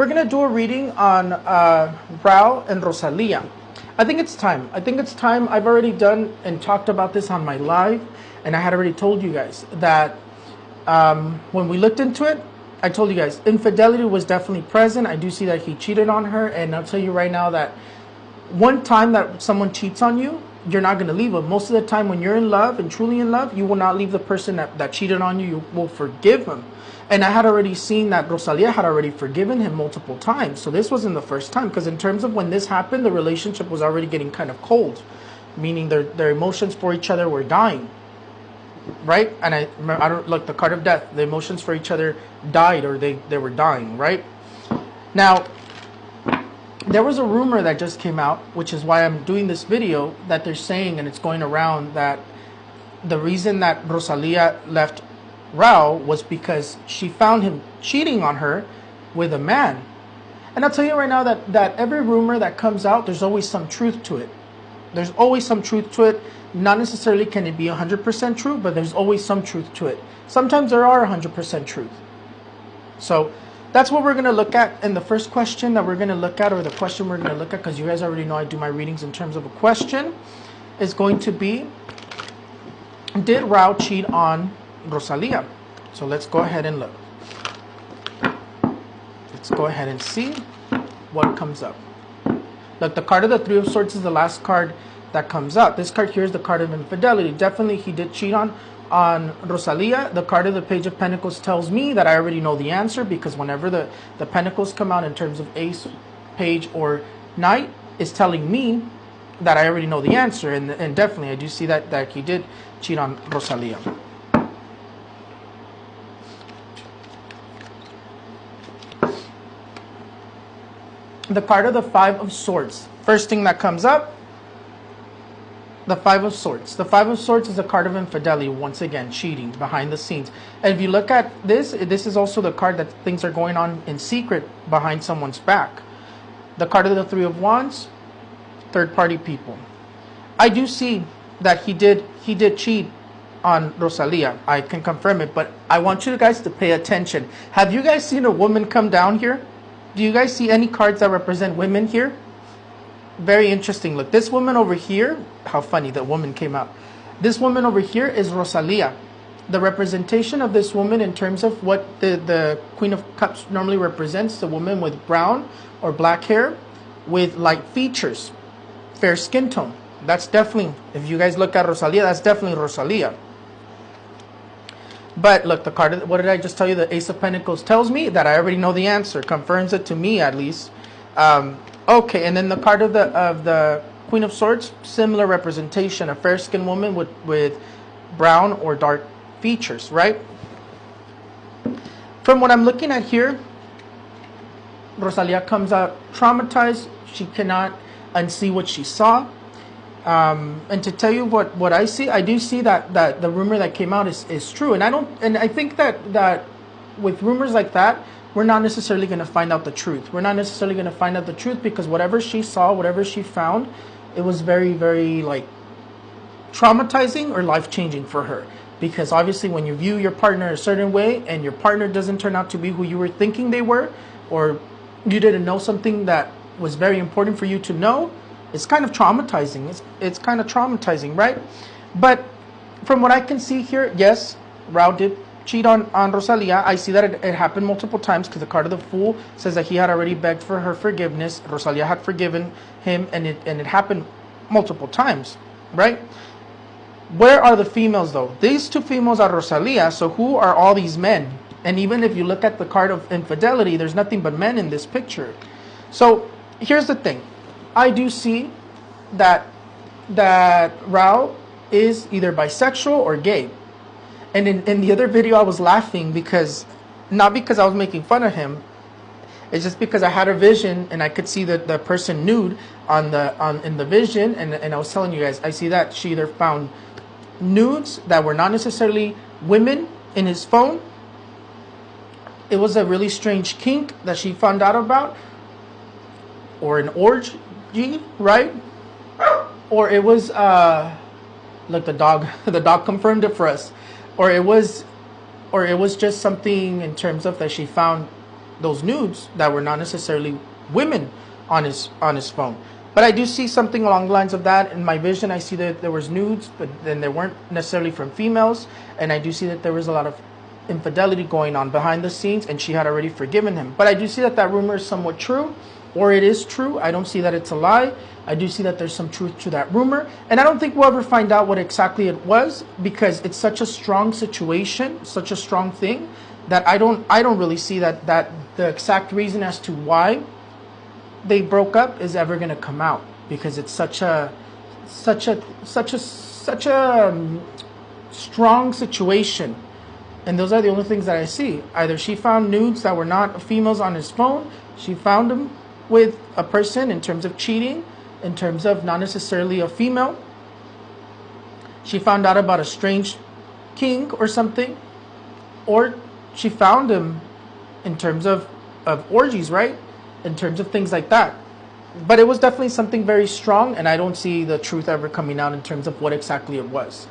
we're gonna do a reading on Rauw and Rosalia. I think it's time. I've already done and talked about this on my live, and I had already told you guys that when we looked into it, I told you guys infidelity was definitely present. I do see that he cheated on her, and I'll tell you right now that one time that someone cheats on you, you're not going to leave them. Most of the time when you're in love and truly in love, you will not leave the person that cheated on you. You will forgive them. And I had already seen that Rosalia had already forgiven him multiple times. So this wasn't the first time, because in terms of when this happened, the relationship was already getting kind of cold, meaning their emotions for each other were dying. Right? And I don't like the card of death. The emotions for each other died, or they were dying, right? Now, there was a rumor that just came out, which is why I'm doing this video, that they're saying, and it's going around, that the reason that Rosalia left Rauw was because she found him cheating on her with a man. And I'll tell you right now that every rumor that comes out, there's always some truth to it. There's always some truth to it. Not necessarily can it be 100% true, but there's always some truth to it. Sometimes there are 100% truth. So that's what we're going to look at. And the first question that we're going to look at, or the question we're going to look at, because you guys already know I do my readings in terms of a question, is going to be, did Rauw cheat on Rosalia? So let's go ahead and look. Let's go ahead and see what comes up. Look, the card of the Three of Swords is the last card that comes out. This card here is the card of infidelity. Definitely he did cheat on Rosalia. The card of the Page of Pentacles tells me that I already know the answer, because whenever the Pentacles come out in terms of Ace, Page, or Knight, is telling me that I already know the answer. And definitely I do see that he did cheat on Rosalia. The card of the Five of Swords. First thing that comes up, the Five of Swords. The Five of Swords is a card of infidelity. Once again, cheating behind the scenes. And if you look at this is also the card that things are going on in secret behind someone's back. The card of the Three of Wands, third-party people. I do see that he did cheat on Rosalia. I can confirm it, but I want you guys to pay attention. Have you guys seen a woman come down here? Do you guys see any cards that represent women here? Very interesting. Look, this woman over here, how funny that woman came out. This woman over here is Rosalia. The representation of this woman in terms of what the Queen of Cups normally represents, the woman with brown or black hair with light features, fair skin tone. That's definitely, if you guys look at Rosalia, that's definitely Rosalia. But look, the card, what did I just tell you? The Ace of Pentacles tells me that I already know the answer. Confirms it to me, at least. Okay, and then the card of the Queen of Swords, similar representation. A fair-skinned woman with brown or dark features, right? From what I'm looking at here, Rosalia comes out traumatized. She cannot unsee what she saw. And to tell you what I see, I do see that the rumor that came out is true, and I think that with rumors like that, we're not necessarily going to find out the truth. We're not necessarily going to find out the truth, because whatever she saw, whatever she found, it was very, very like traumatizing or life-changing for her. Because obviously when you view your partner a certain way and your partner doesn't turn out to be who you were thinking they were, or you didn't know something that was very important for you to know, it's kind of traumatizing. It's kind of traumatizing, right? But from what I can see here, yes, Rauw did cheat on Rosalia. I see that it happened multiple times, because the card of the Fool says that he had already begged for her forgiveness. Rosalia had forgiven him, and it happened multiple times, right? Where are the females, though? These two females are Rosalia, so who are all these men? And even if you look at the card of infidelity, there's nothing but men in this picture. So here's the thing. I do see that Rauw is either bisexual or gay. And in the other video, I was laughing because, not because I was making fun of him, it's just because I had a vision and I could see the person nude in the vision, and I was telling you guys, I see that she either found nudes that were not necessarily women in his phone. It was a really strange kink that she found out about, or an orgy, right? Or it was look, the dog confirmed it for us. Or it was just something in terms of that she found those nudes that were not necessarily women on his phone. But I do see something along the lines of that. In my vision, I see that there was nudes, but then they weren't necessarily from females. And I do see that there was a lot of infidelity going on behind the scenes, and she had already forgiven him. But I do see that that rumor is somewhat true, or it is true. I don't see that it's a lie. I do see that there's some truth to that rumor. And I don't think we'll ever find out what exactly it was, because it's such a strong situation, such a strong thing, that I don't really see that the exact reason as to why they broke up is ever going to come out, because it's such a strong situation. And those are the only things that I see. Either she found nudes that were not females on his phone, she found him with a person in terms of cheating, in terms of not necessarily a female, she found out about a strange king or something, or she found him in terms of orgies, right? In terms of things like that. But it was definitely something very strong, and I don't see the truth ever coming out in terms of what exactly it was.